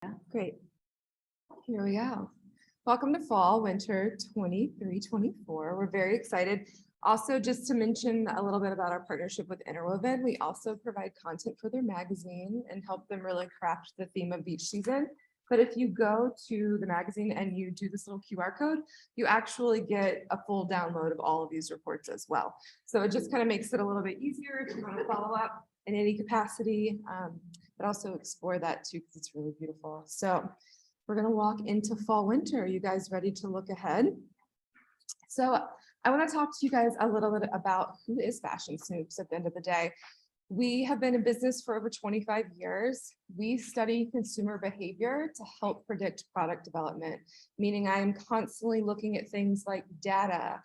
Yeah, great. Here we go. Welcome to fall, winter 23-24. We're very excited. Also, just to mention a little bit about our partnership with Interwoven, we also provide content for their magazine and help them really craft the theme of each season. But if you go to the magazine and you do this little QR code, you actually get a full download of all of these reports as well. So it just kind of makes it a little bit easier if you want to follow up in any capacity, but also explore that too, because it's really beautiful. So we're going to walk into fall winter. Are you guys ready to look ahead? So I want to talk to you guys a little bit about who is Fashion Snoops at the end of the day. We have been in business for over 25 years. We study consumer behavior to help predict product development, meaning I am constantly looking at things like data,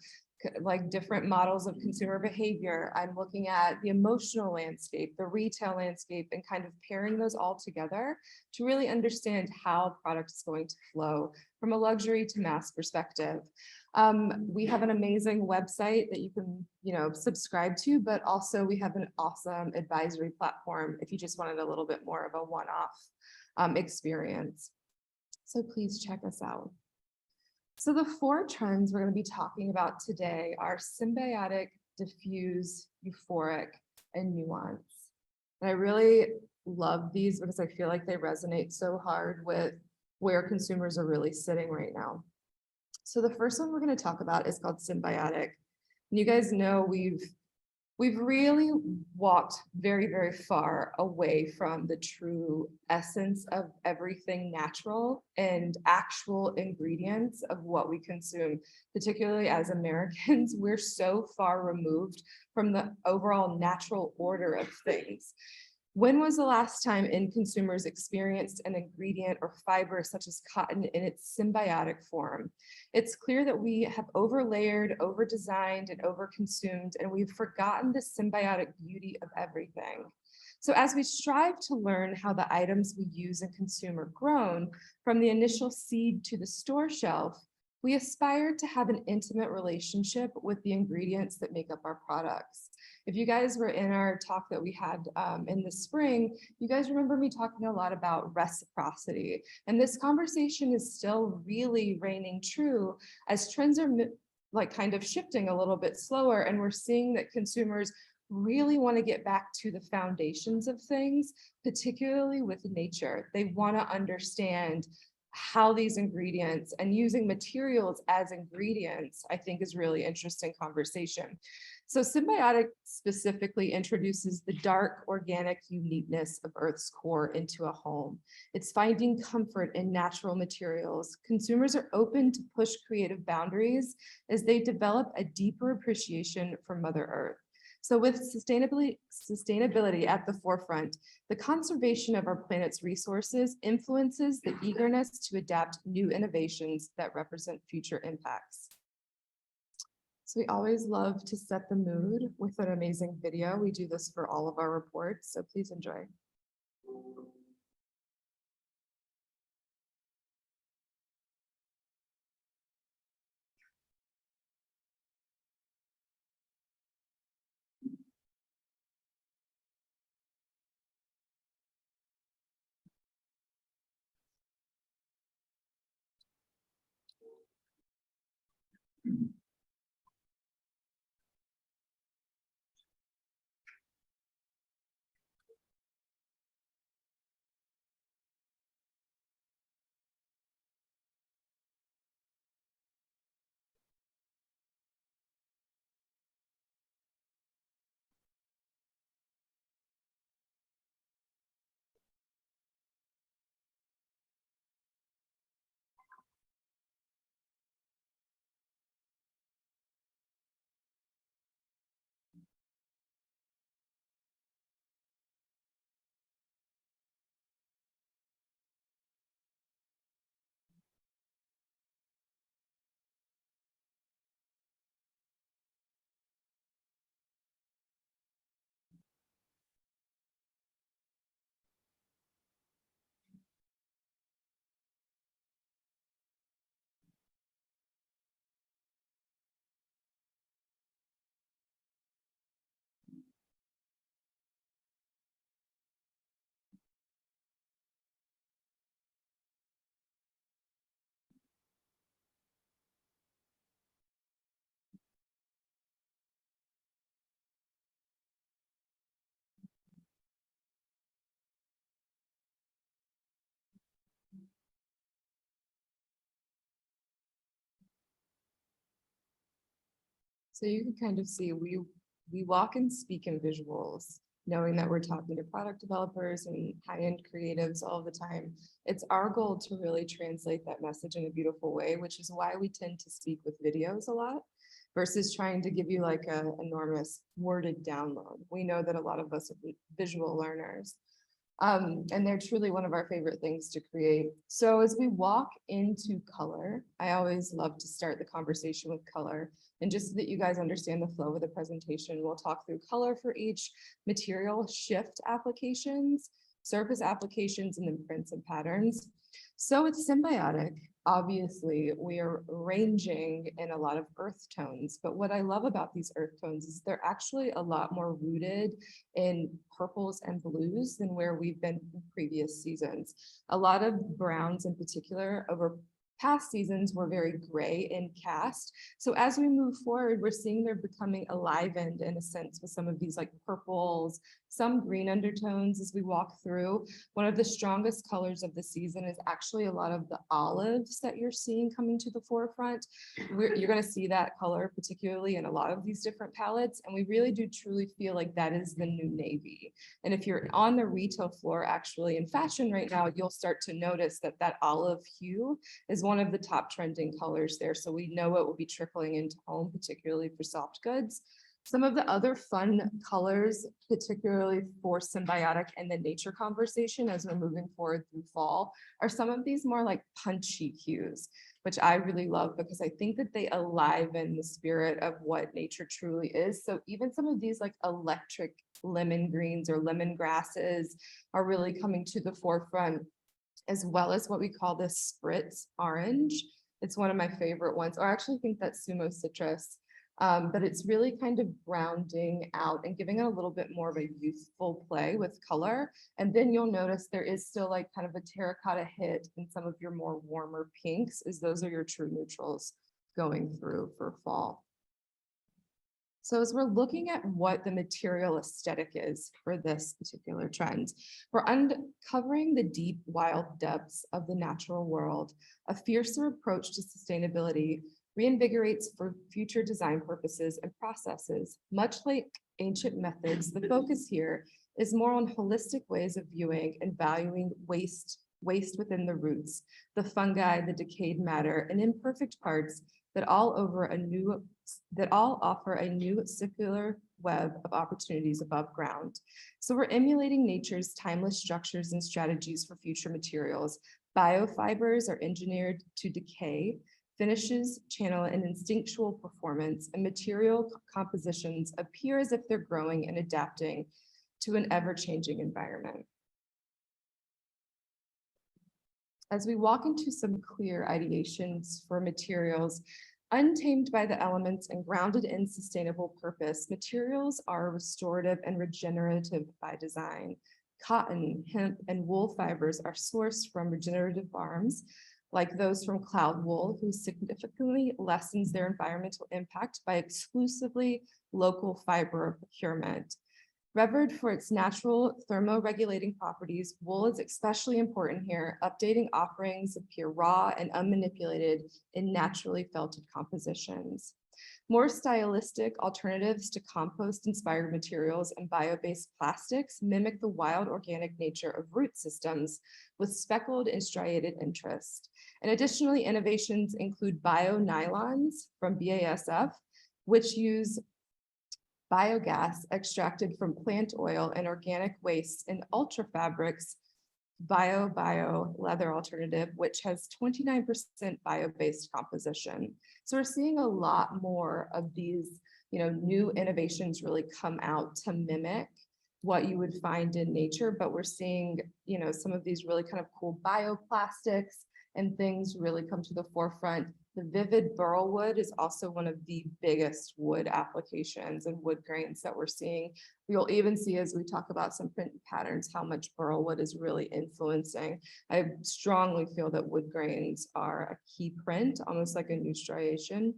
like different models of consumer behavior. I'm looking at the emotional landscape, the retail landscape, and kind of pairing those all together to really understand how product is going to flow from a luxury to mass perspective. We have an amazing website that you can, subscribe to, but also we have an awesome advisory platform if you just wanted a little bit more of a one-off experience. So please check us out. So the 4 trends we're going to be talking about today are symbiotic, diffuse, euphoric, and nuance. And I really love these because I feel like they resonate so hard with where consumers are really sitting right now. So the first one we're going to talk about is called symbiotic. And you guys know we've really walked very, very far away from the true essence of everything natural and actual ingredients of what we consume, particularly as Americans. We're so far removed from the overall natural order of things. When was the last time consumers experienced an ingredient or fiber such as cotton in its symbiotic form? It's clear that we have overlayered, overdesigned, and overconsumed, and we've forgotten the symbiotic beauty of everything. So as we strive to learn how the items we use and consume are grown, from the initial seed to the store shelf, we aspire to have an intimate relationship with the ingredients that make up our products. If you guys were in our talk that we had in the spring, you guys remember me talking a lot about reciprocity. And this conversation is still really reigning true as trends are kind of shifting a little bit slower. And we're seeing that consumers really want to get back to the foundations of things, particularly with nature. They want to understand how these ingredients and using materials as ingredients, I think is really interesting conversation. So symbiotic specifically introduces the dark organic uniqueness of Earth's core into a home. It's finding comfort in natural materials. Consumers are open to push creative boundaries as they develop a deeper appreciation for Mother Earth. So with sustainability at the forefront, the conservation of our planet's resources influences the eagerness to adapt new innovations that represent future impacts. So we always love to set the mood with an amazing video. We do this for all of our reports, so please enjoy. So you can kind of see we walk and speak in visuals, knowing that we're talking to product developers and high-end creatives all the time. It's our goal to really translate that message in a beautiful way, which is why we tend to speak with videos a lot versus trying to give you like a enormous worded download. We know that a lot of us are visual learners. And they're truly one of our favorite things to create. So as we walk into color, I always love to start the conversation with color. And just so that you guys understand the flow of the presentation, we'll talk through color for each material, shift applications, surface applications, and then prints and patterns. So it's symbiotic. Obviously, we are ranging in a lot of earth tones, but what I love about these earth tones is they're actually a lot more rooted in purples and blues than where we've been in previous seasons. A lot of browns in particular over past seasons were very gray in cast. So as we move forward, we're seeing they're becoming enlivened in a sense with some of these like purples, some green undertones as we walk through. One of the strongest colors of the season is actually a lot of the olives that you're seeing coming to the forefront. You're going to see that color particularly in a lot of these different palettes. And we really do truly feel like that is the new navy. And if you're on the retail floor, actually in fashion right now, you'll start to notice that that olive hue is one of the top trending colors there. So we know it will be trickling into home, particularly for soft goods. Some of the other fun colors, particularly for symbiotic and the nature conversation as we're moving forward through fall, are some of these more like punchy hues, which I really love because I think that they enliven the spirit of what nature truly is. So even some of these like electric lemon greens or lemon grasses are really coming to the forefront, as well as what we call this spritz orange. It's one of my favorite ones, or I actually think that's sumo citrus. But it's really kind of grounding out and giving it a little bit more of a youthful play with color. And then you'll notice there is still like kind of a terracotta hit in some of your more warmer pinks, as those are your true neutrals going through for fall. So as we're looking at what the material aesthetic is for this particular trend, we're uncovering the deep, wild depths of the natural world. A fiercer approach to sustainability reinvigorates for future design purposes and processes. Much like ancient methods, the focus here is more on holistic ways of viewing and valuing waste within the roots, the fungi, the decayed matter, and imperfect parts that all offer a new circular web of opportunities above ground. So we're emulating nature's timeless structures and strategies for future materials. Biofibers are engineered to decay, finishes channel an instinctual performance, and material compositions appear as if they're growing and adapting to an ever-changing environment. As we walk into some clear ideations for materials, untamed by the elements and grounded in sustainable purpose, materials are restorative and regenerative by design. Cotton, hemp, and wool fibers are sourced from regenerative farms, like those from cloud wool, who significantly lessens their environmental impact by exclusively local fiber procurement. Revered for its natural thermoregulating properties, wool is especially important here, updating offerings appear raw and unmanipulated in naturally felted compositions. More stylistic alternatives to compost-inspired materials and bio-based plastics mimic the wild organic nature of root systems with speckled and striated interest. And additionally, innovations include bio-nylons from BASF, which use biogas extracted from plant oil and organic waste, and Ultra Fabrics bio leather alternative, which has 29% bio-based composition. So we're seeing a lot more of these, new innovations really come out to mimic what you would find in nature, but we're seeing, some of these really kind of cool bioplastics and things really come to the forefront. The vivid burl wood is also one of the biggest wood applications and wood grains that we're seeing. You'll even see as we talk about some print patterns, how much burl wood is really influencing. I strongly feel that wood grains are a key print, almost like a new striation.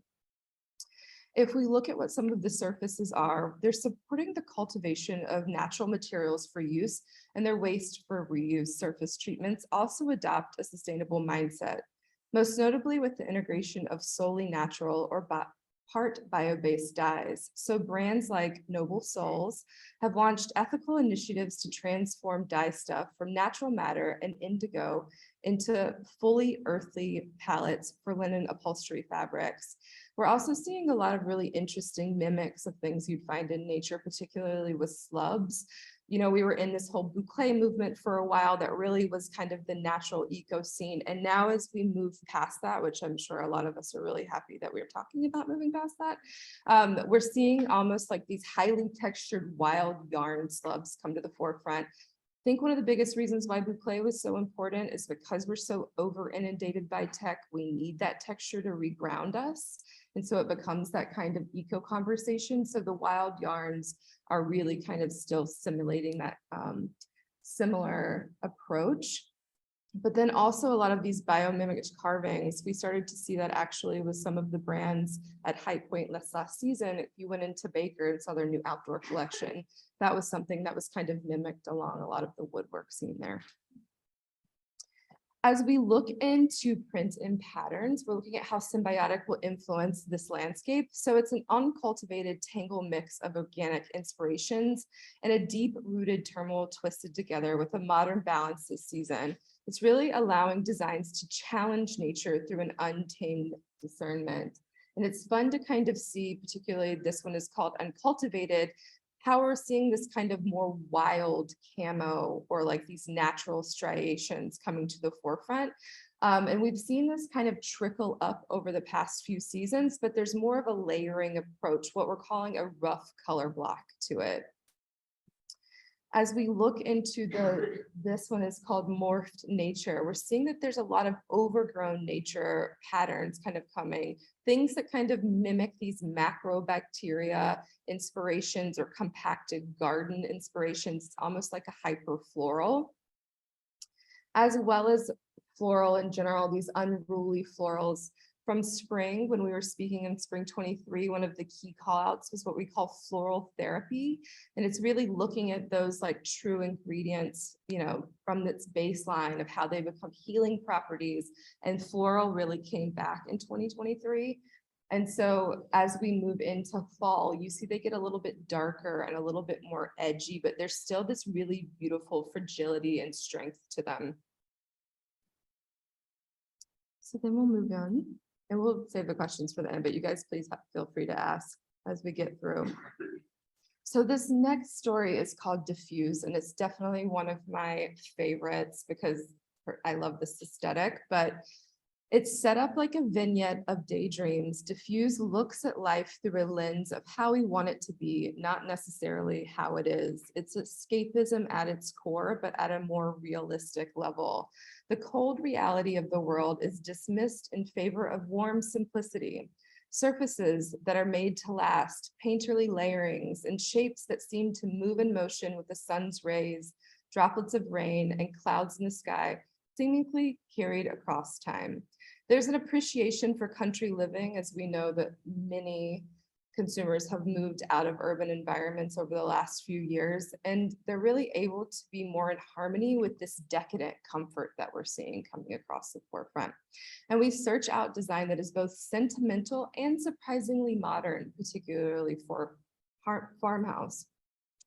If we look at what some of the surfaces are, they're supporting the cultivation of natural materials for use, and their waste for reuse surface treatments also adopt a sustainable mindset, most notably with the integration of solely natural or part bio-based dyes. So brands like Noble Souls have launched ethical initiatives to transform dye stuff from natural matter and indigo into fully earthly palettes for linen upholstery fabrics. We're also seeing a lot of really interesting mimics of things you'd find in nature, particularly with slubs. You know, we were in this whole boucle movement for a while that really was kind of the natural eco scene. And now as we move past that, which I'm sure a lot of us are really happy that we're talking about moving past that, we're seeing almost like these highly textured wild yarn slubs come to the forefront. I think one of the biggest reasons why boucle was so important is because we're so over inundated by tech, we need that texture to reground us. And so it becomes that kind of eco conversation. So the wild yarns are really kind of still simulating that similar approach. But then also a lot of these biomimic carvings, we started to see that actually with some of the brands at High Point last season. If you went into Baker and saw their new outdoor collection, that was something that was kind of mimicked along a lot of the woodwork scene there. As we look into print and patterns, we're looking at how symbiotic will influence this landscape. So it's an uncultivated tangle mix of organic inspirations and a deep-rooted turmoil twisted together with a modern balance this season. It's really allowing designs to challenge nature through an untamed discernment. And it's fun to kind of see, particularly this one is called Uncultivated, how we're seeing this kind of more wild camo or like these natural striations coming to the forefront. And we've seen this kind of trickle up over the past few seasons, but there's more of a layering approach, what we're calling a rough color block to it. As we look into this one is called Morphed Nature, we're seeing that there's a lot of overgrown nature patterns kind of coming, things that kind of mimic these macrobacteria inspirations or compacted garden inspirations, almost like a hyperfloral, as well as floral in general, these unruly florals. From spring, when we were speaking in spring 23, one of the key call outs was what we call floral therapy. And it's really looking at those like true ingredients, you know, from its baseline of how they become healing properties. And floral really came back in 2023. And so as we move into fall, you see they get a little bit darker and a little bit more edgy, but there's still this really beautiful fragility and strength to them. So then we'll move on. And we'll save the questions for the end, but you guys please feel free to ask as we get through. So this next story is called Diffuse, and it's definitely one of my favorites because I love this aesthetic, but it's set up like a vignette of daydreams. Diffuse looks at life through a lens of how we want it to be, not necessarily how it is. It's escapism at its core, but at a more realistic level. The cold reality of the world is dismissed in favor of warm simplicity. Surfaces that are made to last, painterly layerings, and shapes that seem to move in motion with the sun's rays, droplets of rain, and clouds in the sky, seemingly carried across time. There's an appreciation for country living, as we know that many consumers have moved out of urban environments over the last few years, and they're really able to be more in harmony with this decadent comfort that we're seeing coming across the forefront. And we search out design that is both sentimental and surprisingly modern, particularly for farmhouse.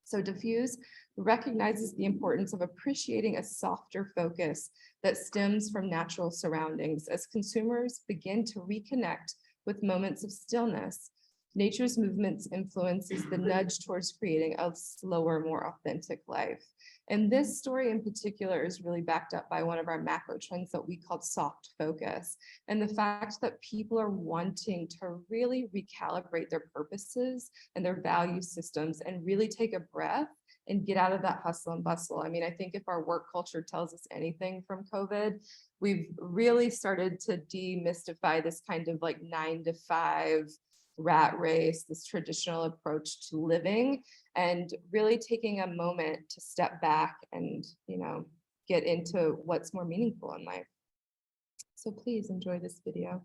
So Diffuse recognizes the importance of appreciating a softer focus that stems from natural surroundings as consumers begin to reconnect with moments of stillness. Nature's movements influences the nudge towards creating a slower, more authentic life. And this story in particular is really backed up by one of our macro trends that we called soft focus. And the fact that people are wanting to really recalibrate their purposes and their value systems and really take a breath and get out of that hustle and bustle. I mean, I think if our work culture tells us anything from COVID, we've really started to demystify this kind of like 9-to-5 rat race, this traditional approach to living, and really taking a moment to step back and, you know, get into what's more meaningful in life. So please enjoy this video.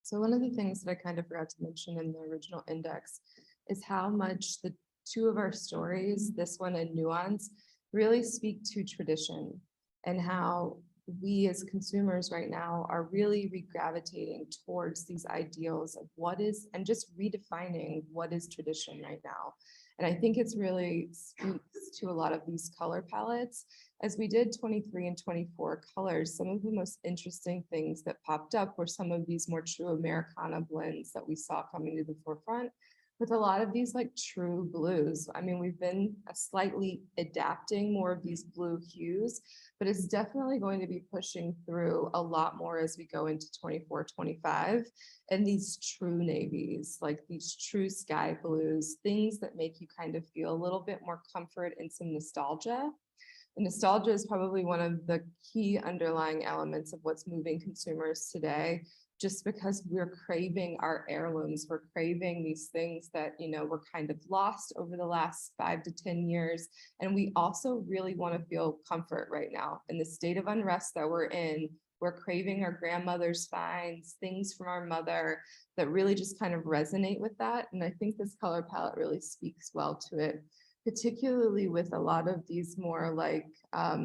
So one of the things that I kind of forgot to mention in the original index is how much the two of our stories, this one and Nuance, really speak to tradition and how we as consumers right now are really gravitating towards these ideals of what is, and just redefining what is tradition right now. And I think it's really speaks to a lot of these color palettes. As we did 23 and 24 colors, some of the most interesting things that popped up were some of these more true Americana blends that we saw coming to the forefront with a lot of these like true blues. I mean, we've been slightly adapting more of these blue hues, but it's definitely going to be pushing through a lot more as we go into 24, 25. And these true navies, like these true sky blues, things that make you kind of feel a little bit more comfort and some nostalgia. And nostalgia is probably one of the key underlying elements of what's moving consumers today, just because we're craving our heirlooms, we're craving these things that, you know, were kind of lost over the last 5 to 10 years. And we also really want to feel comfort right now in the state of unrest that we're in. We're craving our grandmother's finds, things from our mother that really just kind of resonate with that. And I think this color palette really speaks well to it, particularly with a lot of these more like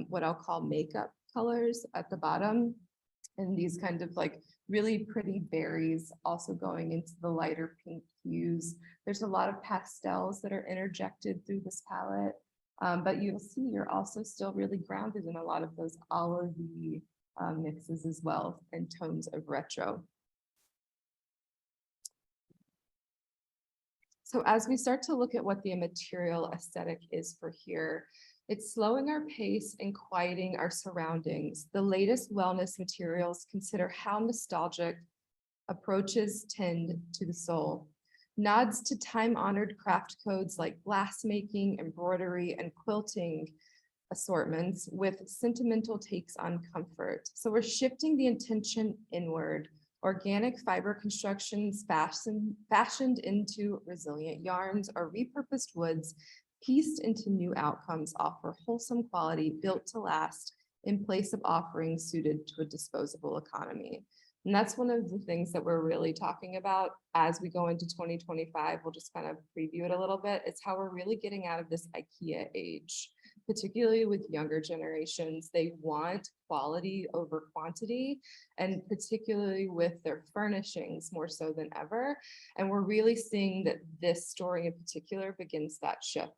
what I'll call makeup colors at the bottom, and these kind of like really pretty berries also going into the lighter pink hues. There's a lot of pastels that are interjected through this palette, but you'll see you're also still really grounded in a lot of those olivey mixes as well, and tones of retro. So as we start to look at what the material aesthetic is for here, it's slowing our pace and quieting our surroundings. The latest wellness materials consider how nostalgic approaches tend to the soul. Nods to time-honored craft codes like glassmaking, embroidery, and quilting assortments with sentimental takes on comfort. So we're shifting the intention inward. Organic fiber constructions fashioned into resilient yarns or repurposed woods pieced into new outcomes offer wholesome quality built to last in place of offerings suited to a disposable economy. And that's one of the things that we're really talking about as we go into 2025. We'll just kind of preview it a little bit. It's how we're really getting out of this IKEA age, particularly with younger generations. They want quality over quantity, and particularly with their furnishings more so than ever. And we're really seeing that this story in particular begins that shift.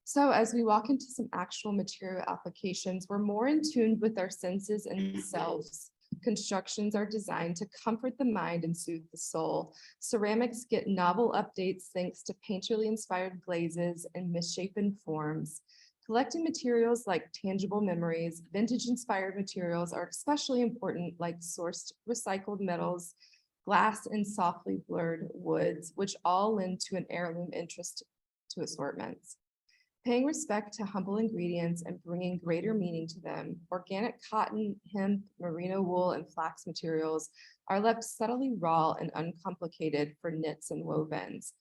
So as we walk into some actual material applications, we're more in tune with our senses and selves. Constructions are designed to comfort the mind and soothe the soul. Ceramics get novel updates thanks to painterly inspired glazes and misshapen forms. Collecting materials like tangible memories, vintage inspired materials are especially important, like sourced recycled metals, glass, and softly blurred woods, which all lend to an heirloom interest to assortments. Paying respect to humble ingredients and bringing greater meaning to them, organic cotton, hemp, merino wool, and flax materials are left subtly raw and uncomplicated for knits and wovens.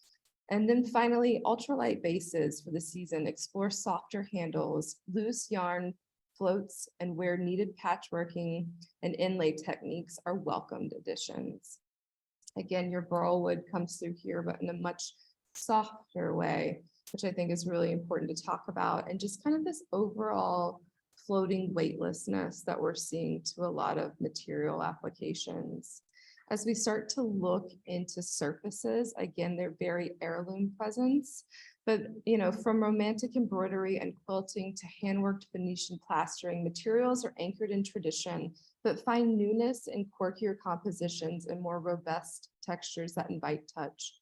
And then finally, ultralight bases for the season explore softer handles, loose yarn floats, and where needed patchworking and inlay techniques are welcomed additions. Again, your burl wood comes through here, but in a much softer way, which I think is really important to talk about. And just kind of this overall floating weightlessness that we're seeing to a lot of material applications. As we start to look into surfaces, again, they're very heirloom presence, but from romantic embroidery and quilting to handworked Venetian plastering, materials are anchored in tradition, but find newness in quirkier compositions and more robust textures that invite touch.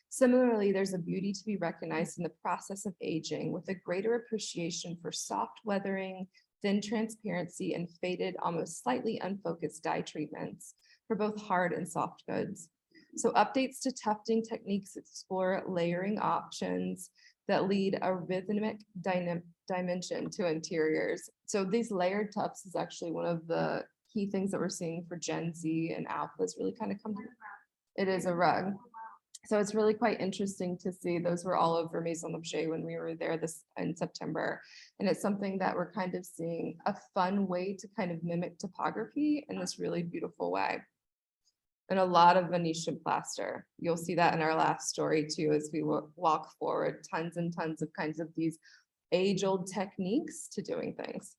Similarly, there's a beauty to be recognized in the process of aging, with a greater appreciation for soft weathering, thin transparency, and faded, almost slightly unfocused dye treatments for both hard and soft goods. So updates to tufting techniques explore layering options that lead a rhythmic dimension to interiors. So these layered tufts is actually one of the key things that we're seeing for Gen Z and alphas really kind of come. It is a rug. So it's really quite interesting to see. Those were all over Maison Objet when we were there this in September. And it's something that we're kind of seeing a fun way to kind of mimic topography in this really beautiful way. And a lot of Venetian plaster. You'll see that in our last story too, as we walk forward, tons and tons of kinds of these age-old techniques to doing things.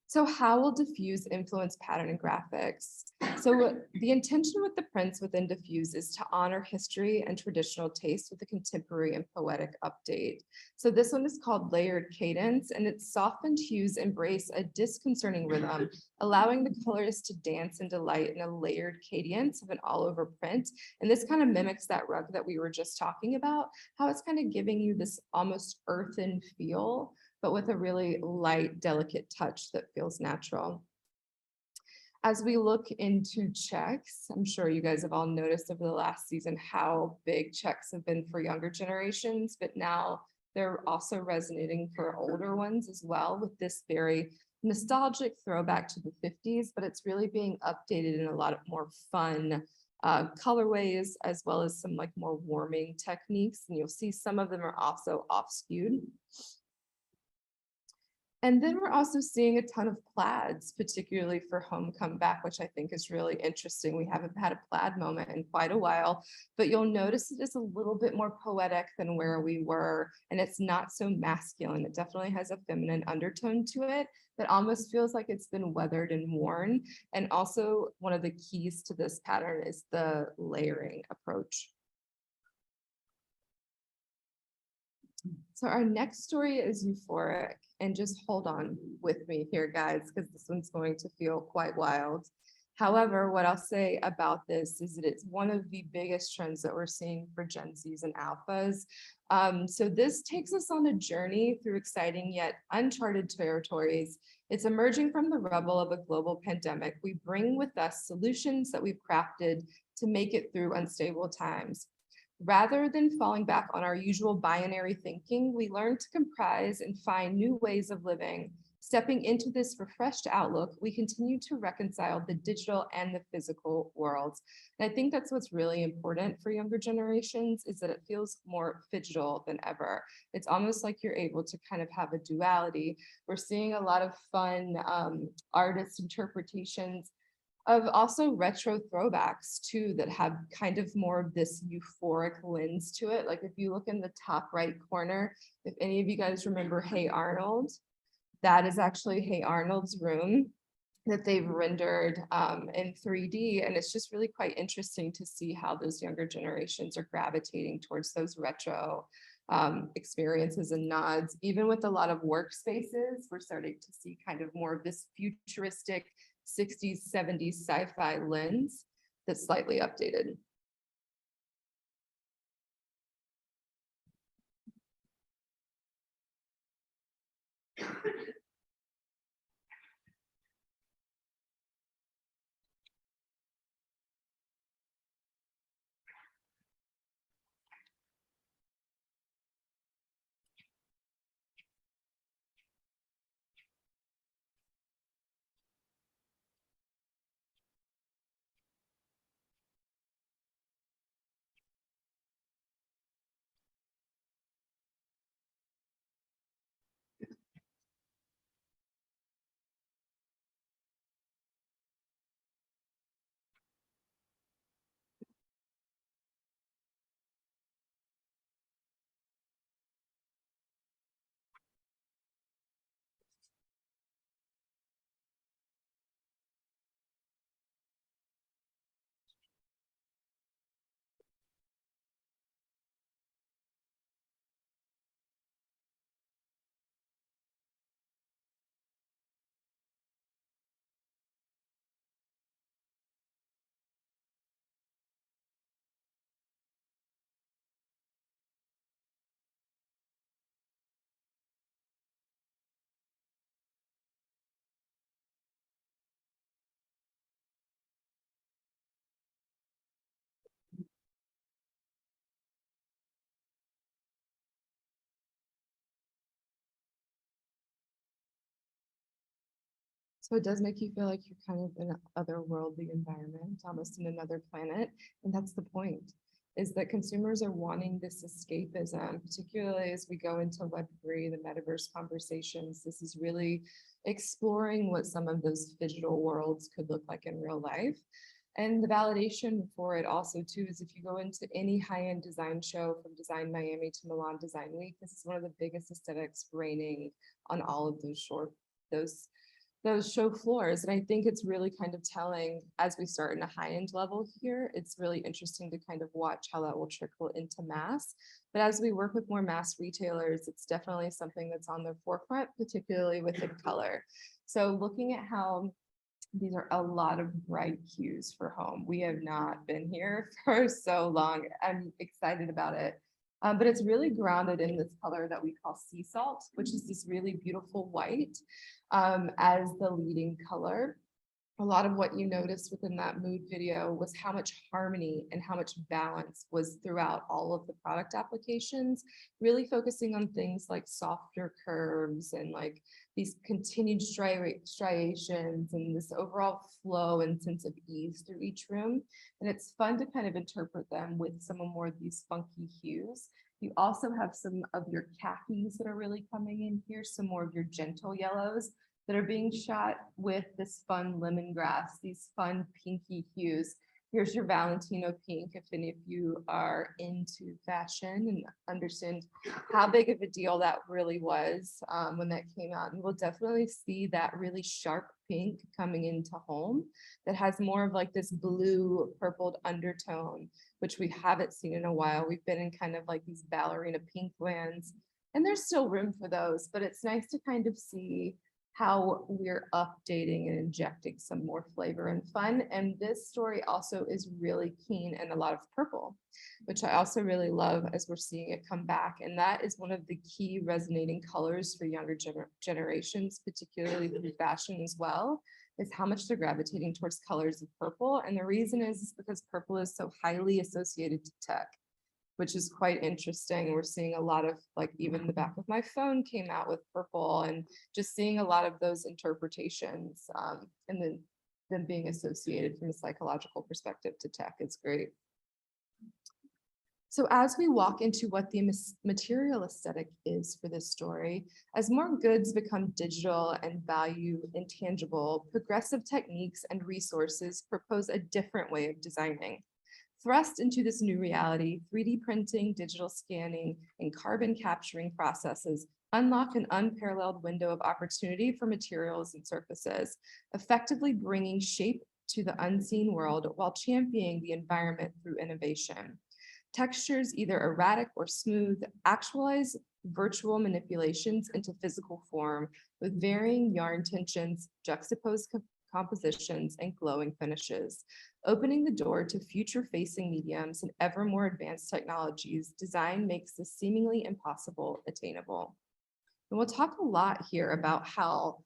So how will diffuse influence pattern and graphics? So the intention with the prints within diffuse is to honor history and traditional taste with a contemporary and poetic update. So this one is called layered cadence, and its softened hues embrace a disconcerting rhythm, allowing the colors to dance and delight in a layered cadence of an all over print. And this kind of mimics that rug that we were just talking about, how it's kind of giving you this almost earthen feel, but with a really light, delicate touch that feels natural. As we look into checks, I'm sure you guys have all noticed over the last season how big checks have been for younger generations, but now they're also resonating for older ones as well, with this very nostalgic throwback to the 50s, but it's really being updated in a lot of more fun colorways, as well as some like more warming techniques. And you'll see some of them are also off-skewed. And then we're also seeing a ton of plaids, particularly for home comeback, which I think is really interesting. We haven't had a plaid moment in quite a while, but you'll notice it is a little bit more poetic than where we were, and it's not so masculine. It definitely has a feminine undertone to it that almost feels like it's been weathered and worn. And also one of the keys to this pattern is the layering approach. So our next story is euphoric, and just hold on with me here, guys, because this one's going to feel quite wild. However, what I'll say about this is that it's one of the biggest trends that we're seeing for Gen Zs and alphas. So this takes us on a journey through exciting yet uncharted territories. It's emerging from the rubble of a global pandemic. We bring with us solutions that we've crafted to make it through unstable times. Rather than falling back on our usual binary thinking, we learn to comprise and find new ways of living. Stepping into this refreshed outlook, we continue to reconcile the digital and the physical worlds. And I think that's what's really important for younger generations, is that it feels more phygital than ever. It's almost like you're able to kind of have a duality. We're seeing a lot of fun artist interpretations of also retro throwbacks too, that have kind of more of this euphoric lens to it. Like if you look in the top right corner, if any of you guys remember Hey Arnold, that is actually Hey Arnold's room that they've rendered in 3D. And it's just really quite interesting to see how those younger generations are gravitating towards those retro experiences and nods. Even with a lot of workspaces, we're starting to see kind of more of this futuristic 60s, 70s sci-fi lens that's slightly updated. So it does make you feel like you're kind of in an otherworldly environment, almost in another planet. And that's the point, is that consumers are wanting this escapism, particularly as we go into Web3, the metaverse conversations. This is really exploring what some of those digital worlds could look like in real life. And the validation for it also too is if you go into any high-end design show from Design Miami to Milan Design Week, this is one of the biggest aesthetics reigning on all of those those show floors. And I think it's really kind of telling as we start in a high-end level here, it's really interesting to kind of watch how that will trickle into mass. But as we work with more mass retailers, it's definitely something that's on the forefront, particularly within color. So looking at how these are a lot of bright hues for home. We have not been here for so long. I'm excited about it. But it's really grounded in this color that we call sea salt, which is this really beautiful white as the leading color. A lot of what you noticed within that mood video was how much harmony and how much balance was throughout all of the product applications, really focusing on things like softer curves and like these continued striations and this overall flow and sense of ease through each room. And it's fun to kind of interpret them with some more of these funky hues. You also have some of your khakis that are really coming in here, some more of your gentle yellows that are being shot with this fun lemongrass, these fun pinky hues. Here's your Valentino pink, if any of you are into fashion and understand how big of a deal that really was when that came out. And we'll definitely see that really sharp pink coming into home that has more of like this blue purpled undertone, which we haven't seen in a while. We've been in kind of like these ballerina pink lands, and there's still room for those, but it's nice to kind of see how we're updating and injecting some more flavor and fun. And this story also is really keen and a lot of purple, which I also really love as we're seeing it come back. And that is one of the key resonating colors for younger generations, particularly through fashion as well, is how much they're gravitating towards colors of purple. And the reason is because purple is so highly associated to tech, which is quite interesting. We're seeing a lot of like even the back of my phone came out with purple, and just seeing a lot of those interpretations and then them being associated from a psychological perspective to tech. It's great. So as we walk into what the material aesthetic is for this story, as more goods become digital and value intangible, progressive techniques and resources propose a different way of designing. Thrust into this new reality, 3D printing, digital scanning, and carbon capturing processes unlock an unparalleled window of opportunity for materials and surfaces, effectively bringing shape to the unseen world while championing the environment through innovation. Textures, either erratic or smooth, actualize virtual manipulations into physical form with varying yarn tensions, juxtaposed compositions, and glowing finishes. Opening the door to future-facing mediums and ever more advanced technologies, design makes the seemingly impossible attainable. And we'll talk a lot here about how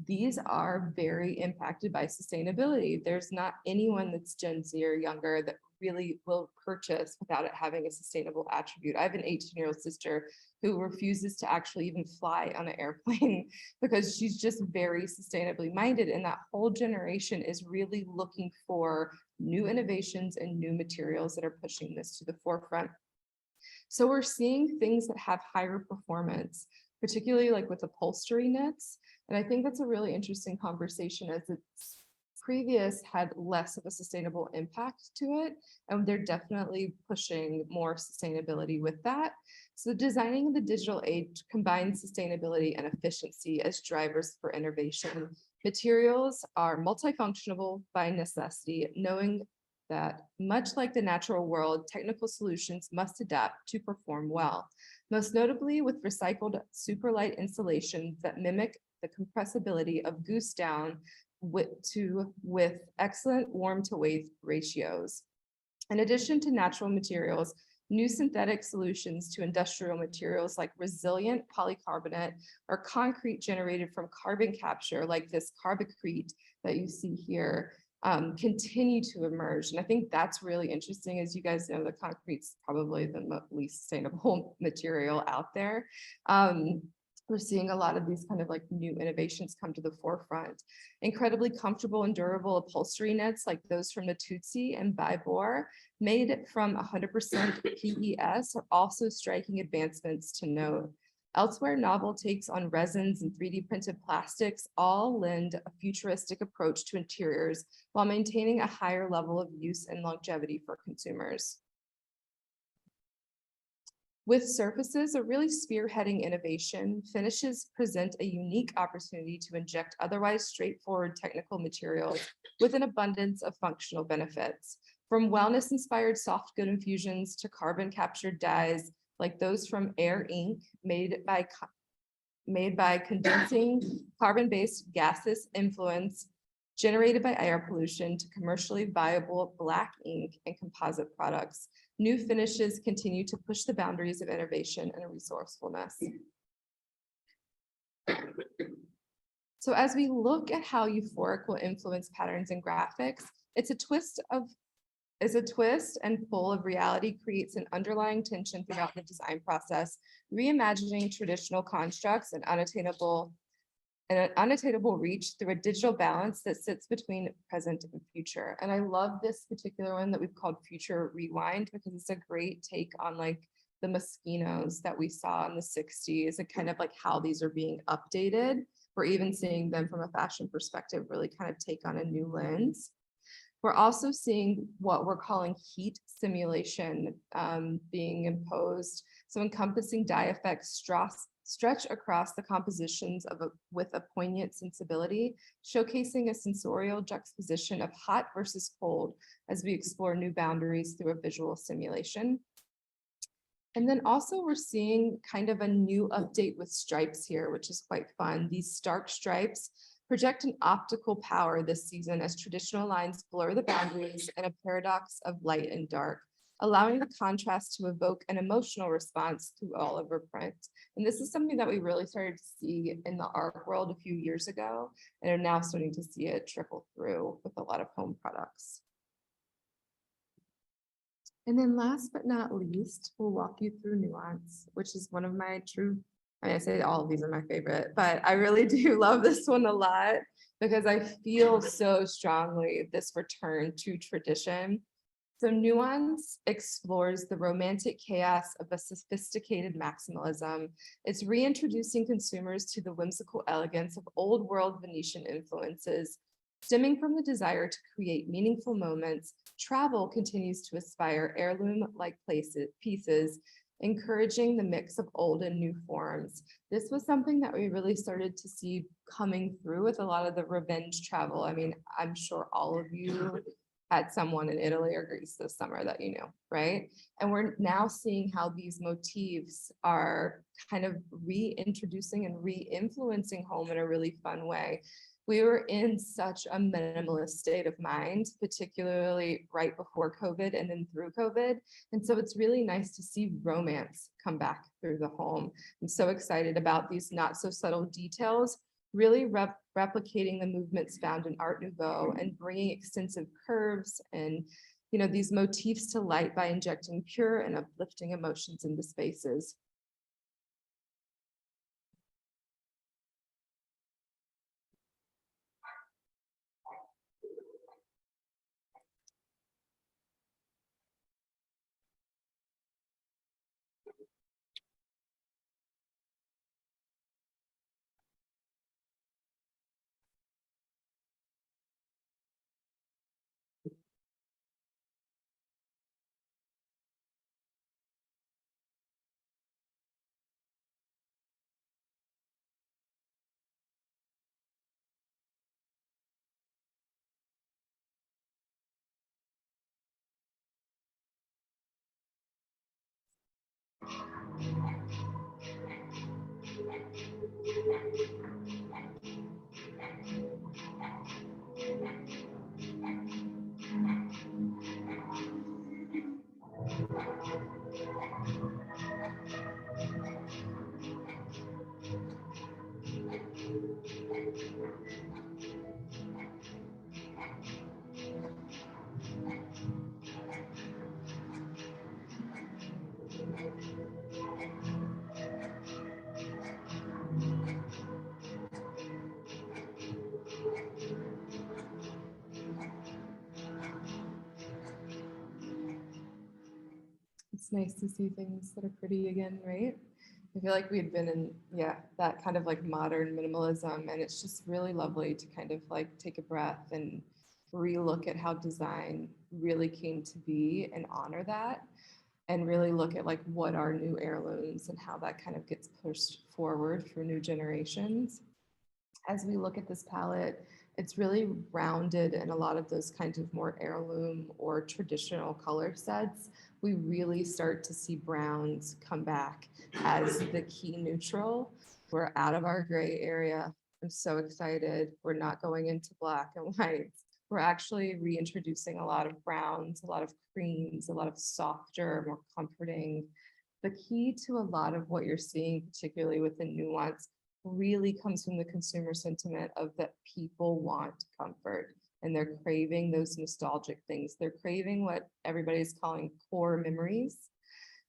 these are very impacted by sustainability. There's not anyone that's Gen Z or younger that really will purchase without it having a sustainable attribute. I have an 18-year-old sister who refuses to actually even fly on an airplane because she's just very sustainably minded. And that whole generation is really looking for new innovations and new materials that are pushing this to the forefront. So we're seeing things that have higher performance, particularly like with upholstery knits. And I think that's a really interesting conversation as it's previous had less of a sustainable impact to it. And they're definitely pushing more sustainability with that. So designing the digital age combines sustainability and efficiency as drivers for innovation. Materials are multifunctional by necessity, knowing that much like the natural world, technical solutions must adapt to perform well, most notably with recycled superlight insulations that mimic the compressibility of goose down with excellent warm to weight ratios. In addition to natural materials, new synthetic solutions to industrial materials like resilient polycarbonate or concrete generated from carbon capture, like this carbocrete that you see here, continue to emerge. And I think that's really interesting. As you guys know, the concrete's probably the least sustainable material out there. we're seeing a lot of these kind of like new innovations come to the forefront. Incredibly comfortable and durable upholstery knits like those from Natuzzi and Bybor, made from 100% PES, are also striking advancements to note. Elsewhere, novel takes on resins and 3D printed plastics all lend a futuristic approach to interiors while maintaining a higher level of use and longevity for consumers. With surfaces are really spearheading innovation, finishes present a unique opportunity to inject otherwise straightforward technical materials with an abundance of functional benefits. From wellness-inspired soft good infusions to carbon-captured dyes like those from Air Ink, made by condensing carbon-based gaseous influence generated by air pollution, to commercially viable black ink and composite products. New finishes continue to push the boundaries of innovation and resourcefulness. So as we look at how euphoric will influence patterns and graphics, it's a twist and pull of reality creates an underlying tension throughout the design process, reimagining traditional constructs and an unattainable reach through a digital balance that sits between present and future. And I love this particular one that we've called Future Rewind, because it's a great take on like the Moschnos that we saw in the 60s and kind of like how these are being updated. We're even seeing them from a fashion perspective really kind of take on a new lens. We're also seeing what we're calling heat simulation being imposed. So encompassing dye effects stretch across the compositions with a poignant sensibility, showcasing a sensorial juxtaposition of hot versus cold as we explore new boundaries through a visual simulation. And then also we're seeing kind of a new update with stripes here, which is quite fun. These stark stripes project an optical power this season as traditional lines blur the boundaries and a paradox of light and dark, allowing the contrast to evoke an emotional response through all of our print. And this is something that we really started to see in the art world a few years ago, and are now starting to see it trickle through with a lot of home products. And then last but not least, we'll walk you through nuance, which is one of my I say all of these are my favorite, but I really do love this one a lot because I feel so strongly this return to tradition. So nuance explores the romantic chaos of a sophisticated maximalism. It's reintroducing consumers to the whimsical elegance of old world Venetian influences. Stemming from the desire to create meaningful moments, travel continues to aspire heirloom-like pieces, encouraging the mix of old and new forms. This was something that we really started to see coming through with a lot of the revenge travel. I mean, I'm sure all of you had someone in Italy or Greece this summer that you know, right? And we're now seeing how these motifs are kind of reintroducing and re-influencing home in a really fun way. We were in such a minimalist state of mind, particularly right before COVID and then through COVID. And so it's really nice to see romance come back through the home. I'm so excited about these not so subtle details, really replicating the movements found in Art Nouveau and bringing extensive curves and these motifs to light by injecting pure and uplifting emotions into spaces. It's nice to see things that are pretty again, right? I feel like we had been in, yeah, that kind of like modern minimalism, and it's just really lovely to kind of like take a breath and relook at how design really came to be and honor that, and really look at like what are new heirlooms and how that kind of gets pushed forward for new generations. As we look at this palette, it's really rounded in a lot of those kinds of more heirloom or traditional color sets. We really start to see browns come back as the key neutral. We're out of our gray area. I'm so excited. We're not going into black and whites. We're actually reintroducing a lot of browns, a lot of creams, a lot of softer, more comforting. The key to a lot of what you're seeing, particularly with the nuance, really comes from the consumer sentiment of that people want comfort and they're craving those nostalgic things. They're craving what everybody's calling core memories,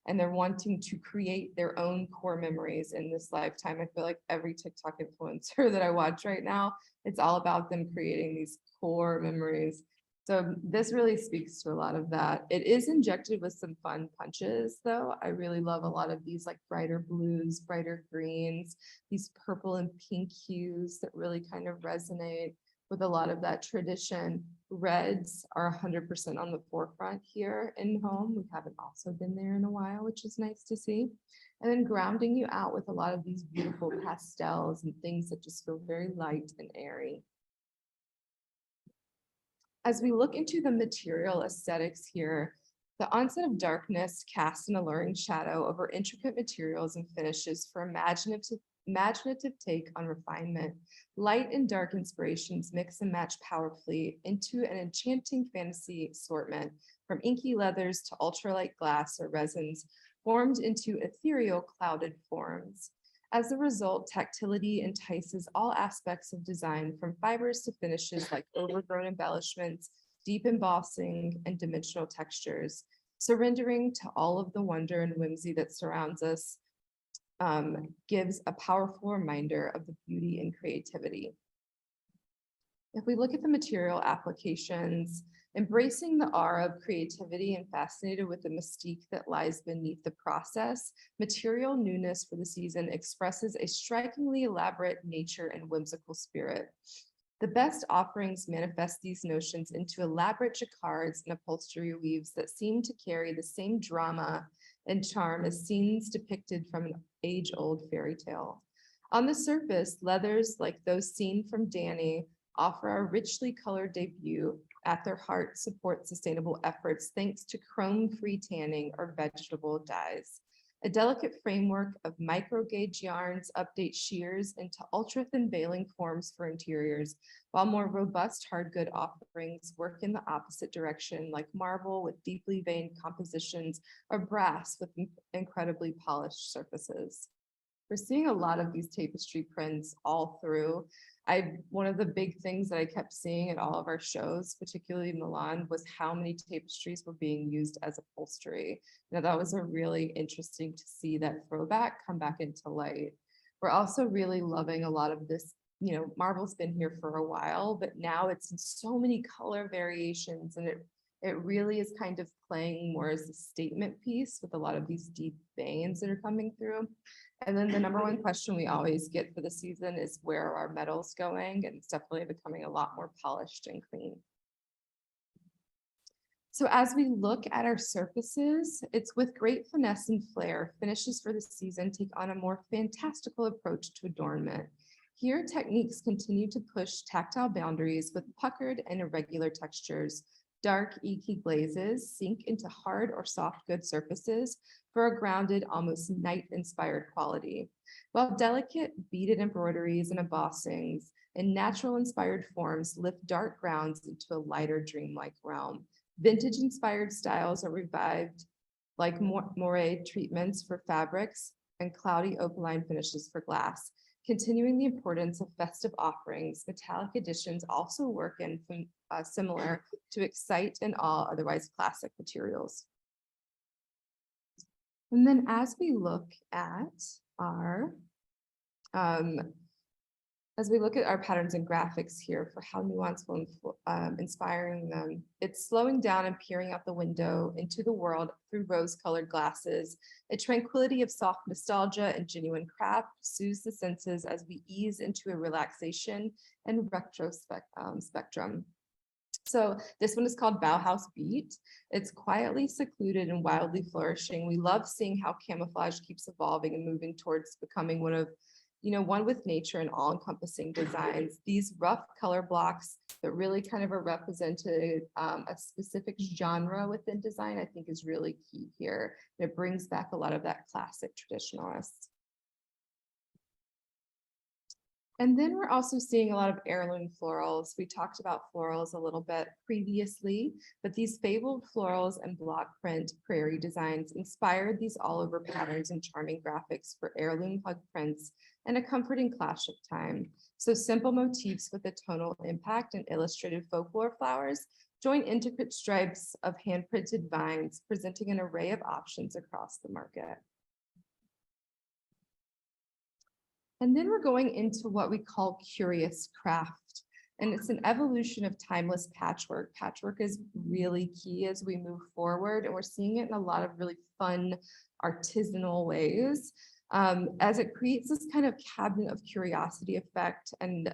and they're wanting to create their own core memories in this lifetime. I feel like every TikTok influencer that I watch right now, it's all about them creating these core memories. So this really speaks to a lot of that. It is injected with some fun punches, though. I really love a lot of these like brighter blues, brighter greens, these purple and pink hues that really kind of resonate with a lot of that tradition. Reds are 100% on the forefront here in home. We haven't also been there in a while, which is nice to see. And then grounding you out with a lot of these beautiful pastels and things that just feel very light and airy. As we look into the material aesthetics here, the onset of darkness casts an alluring shadow over intricate materials and finishes for imaginative take on refinement. Light and dark inspirations mix and match powerfully into an enchanting fantasy assortment, from inky leathers to ultralight glass or resins, formed into ethereal clouded forms. As a result, tactility entices all aspects of design, from fibers to finishes like overgrown embellishments, deep embossing, and dimensional textures. Surrendering to all of the wonder and whimsy that surrounds us gives a powerful reminder of the beauty and creativity. If we look at the material applications, embracing the aura of creativity and fascinated with the mystique that lies beneath the process, material newness for the season expresses a strikingly elaborate nature and whimsical spirit. The best offerings manifest these notions into elaborate jacquards and upholstery weaves that seem to carry the same drama and charm as scenes depicted from an age-old fairy tale. On the surface, leathers like those seen from Danny offer a richly colored debut. At their heart, support sustainable efforts thanks to chrome-free tanning or vegetable dyes. A delicate framework of micro-gauge yarns update shears into ultra-thin veiling forms for interiors, while more robust hardgood offerings work in the opposite direction, like marble with deeply veined compositions or brass with incredibly polished surfaces. We're seeing a lot of these tapestry prints all through. One of the big things that I kept seeing at all of our shows, particularly Milan, was how many tapestries were being used as upholstery. Now that was a really interesting to see that throwback come back into light. We're also really loving a lot of this, marble's been here for a while, but now it's in so many color variations, and it really is kind of playing more as a statement piece with a lot of these deep veins that are coming through. And then the number one question we always get for the season is, where are our metals going? And it's definitely becoming a lot more polished and clean. So as we look at our surfaces, it's with great finesse and flair, finishes for the season take on a more fantastical approach to adornment. Here, techniques continue to push tactile boundaries with puckered and irregular textures. Dark, inky glazes sink into hard or soft good surfaces for a grounded, almost night-inspired quality, while delicate beaded embroideries and embossings and natural-inspired forms lift dark grounds into a lighter, dreamlike realm. Vintage-inspired styles are revived, like moire treatments for fabrics and cloudy opaline finishes for glass. Continuing the importance of festive offerings, metallic additions also work in similar to excite and awe otherwise classic materials. And then as we look at our As we look at our patterns and graphics here for how nuanced and inspiring them, it's slowing down and peering out the window into the world through rose-colored glasses. A tranquility of soft nostalgia and genuine craft soothes the senses as we ease into a relaxation and spectrum. So this one is called Bauhaus Beat. It's quietly secluded and wildly flourishing. We love seeing how camouflage keeps evolving and moving towards becoming one with nature and all-encompassing designs. These rough color blocks that really kind of are represented a specific genre within design, I think is really key here. It brings back a lot of that classic traditionalist. And then we're also seeing a lot of heirloom florals. We talked about florals a little bit previously, but these fabled florals and block print prairie designs inspired these all over patterns and charming graphics for heirloom hug prints and a comforting clash of time. So simple motifs with a tonal impact and illustrated folklore flowers join intricate stripes of hand-printed vines, presenting an array of options across the market. And then we're going into what we call curious craft. And it's an evolution of timeless patchwork. Patchwork is really key as we move forward, and we're seeing it in a lot of really fun artisanal ways, as it creates this kind of cabinet of curiosity effect and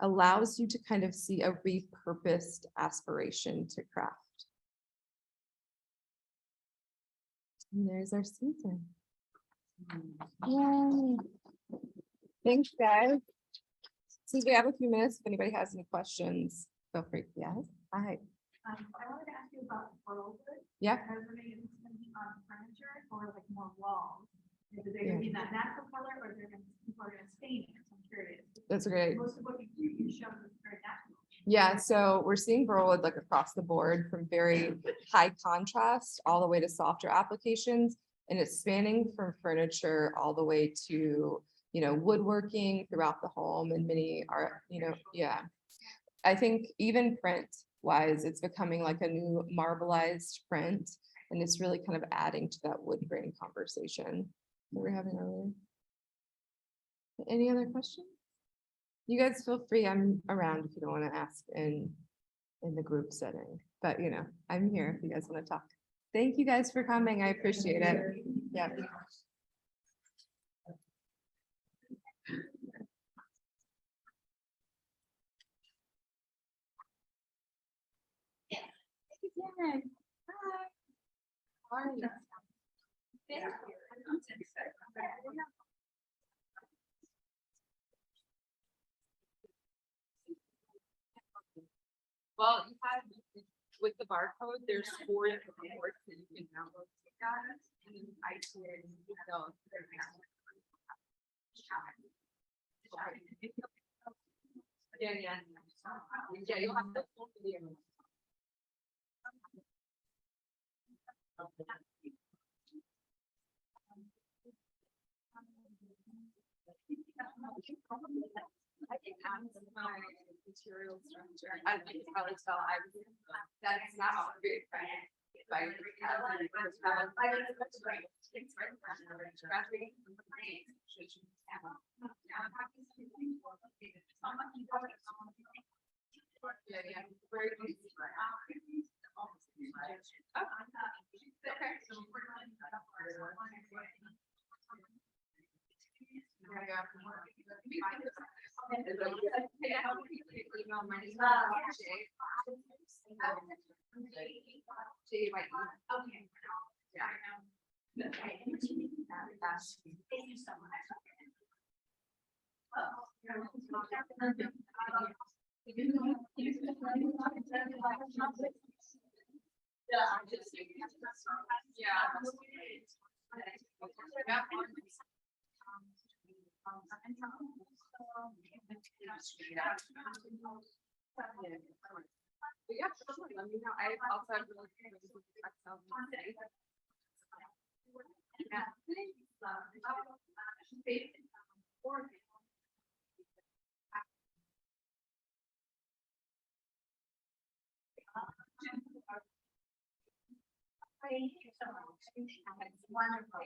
allows you to kind of see a repurposed aspiration to craft. And there's our season. Yay. Thanks, guys. Since we have a few minutes, if anybody has any questions, feel free. Yes. Hi. I wanted to ask you about floral wood. Yeah. I was wondering if it's going to be on furniture or like more walls. Is it going to be that natural color, or people are going to stain it? I'm curious. That's great. Most of what you show is very natural. Yeah, so we're seeing burl wood like across the board from very high contrast all the way to softer applications, and it's spanning from furniture all the way to woodworking throughout the home, and many are, yeah. I think even print wise, it's becoming like a new marbleized print, and it's really kind of adding to that wood grain conversation that we're having earlier. Any other questions? You guys feel free. I'm around if you don't want to ask in the group setting, but I'm here if you guys want to talk. Thank you guys for coming. I appreciate it. Yeah. Hi. How are you? Well, you have with the barcode, there's 4 different reports that you can download. And then I can yeah, you'll have the full video. I can add my material structure. I think you probably tell that's not very funny. Thank you so much. Yeah, sure. Let me know. I also have really good Excel. Thank you so much. It's wonderful.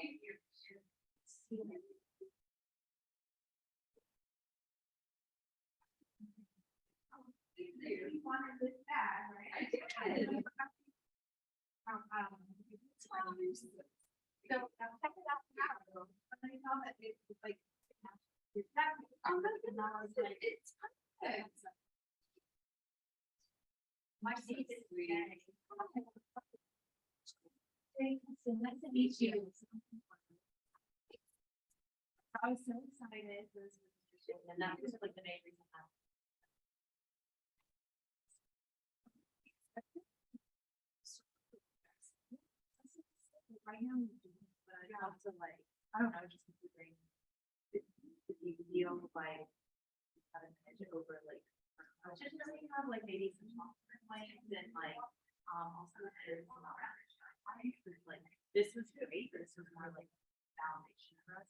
You wanted this bad, right? I did. So, check it out now, but I saw that it was like. I'm gonna get now, it's like, it's perfect. My seat is weird. Thanks, and nice to meet you. I was so excited for this position, and that was like the main reason. I am, but I also like, I don't know, just considering the deal like have an edge over like just really have like maybe some plans and like also is like this was great, but this was more like foundation for us.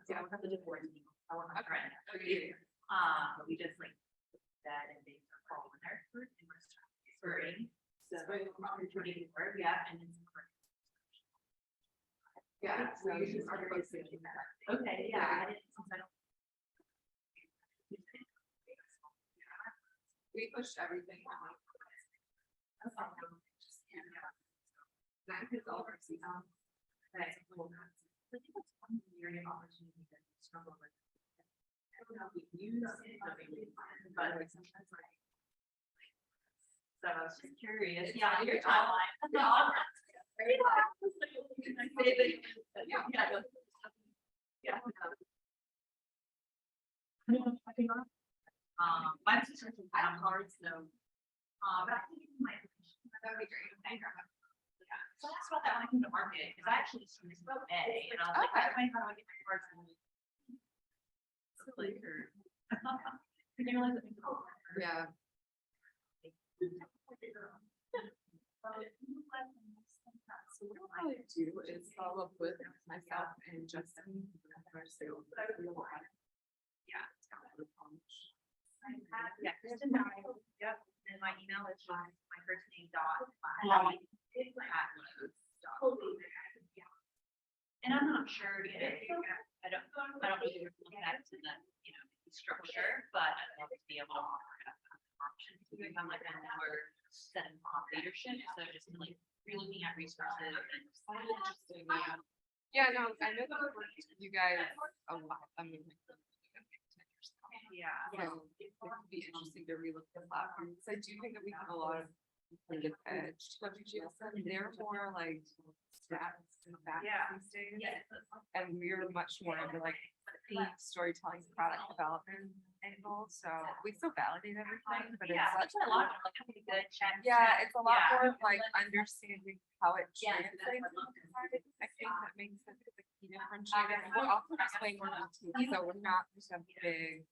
So I have the divorce. I want my friend. But we just like that and they are falling there and we're starting. So yeah, and it's Yeah, so you just are okay, yeah, I didn't, since I don't. we pushed everything out. That is all our season. Right. I think that's one area of opportunity that we struggle with. I don't know if we use it, but like sometimes like. So I was just curious. Yeah, your timeline. Yeah. My sister can have cards, so. But I think it might. That would be great. Yeah. So that's about that when I came to market, because I actually just about A, and I was like, how do I get my cards? Silly. Did you realize that? Yeah. So what I'll probably do is follow up with myself and Justin. Yeah. Yeah, Kristen and I, yep, and my email is just my first name dot. Yeah. And I'm not sure, you know, I don't know if you're looking at it in the, you know, structure, but I'd love to be able to offer that option to become like a more set of leadership, so just to like, you're looking at resources and. Interesting, yeah. Yeah, no, I know that I've worked with you guys a lot. I mean, like, 10 years now. Yeah. So it would be interesting to relook the platform, because I do think that we have a lot of competitive edge to WGSN. They're more like stats and facts Yeah. these days. Yes. And we're much more into like theme storytelling, product development angle. So we still validate everything, but it's Yeah, such that's a lot of like a good check. yeah, it's a lot Yeah. more of like understanding how it Yeah. translates. I think that makes sense as a key differentiator. We're also just way more boutique, so we're not just a big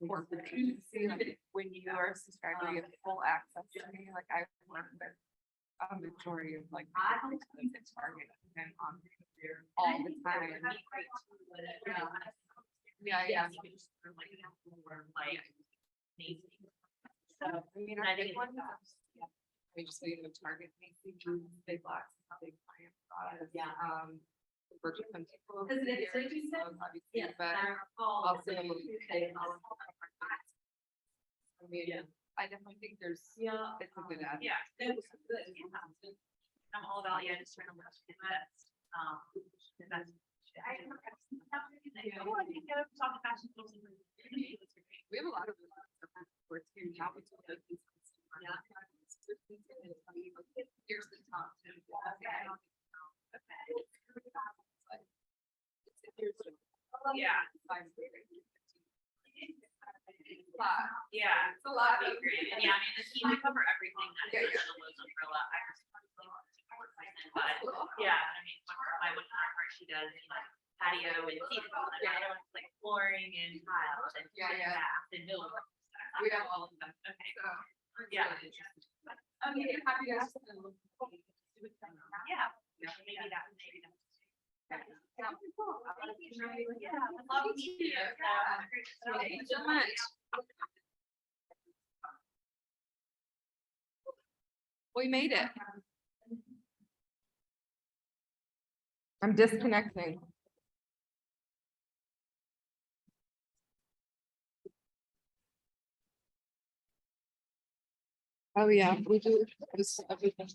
corporate agency. Like when you are a subscriber, you have full access to me. Like I work with a majority of like the target and on there all the time. Yeah, yeah. So I mean, our big one. We just need to target Macy, big blocks, big client products. Yeah. Work with some people. Obviously, but also. I mean, I definitely think there's, it's a good ad. Yeah. I'm all about, just trying to work with the best. I think talk to fashion folks. We have a lot of words here now. Here's the top. Yeah. Yeah. It's a lot. I agree. And yeah, I mean, the team, we cover everything that is under the Lowe's umbrella. But yeah, I mean, my one counterpart, she does, you know, patio and seating, and the other one's like flooring and tiles and bath and building. We have all of them. Okay. So, Yeah. Okay, happy to ask them. Yeah. Maybe that. Yeah. Yeah, I love meeting you. Thank you so much. We made it. I'm disconnecting. Oh, yeah, we do. Everything.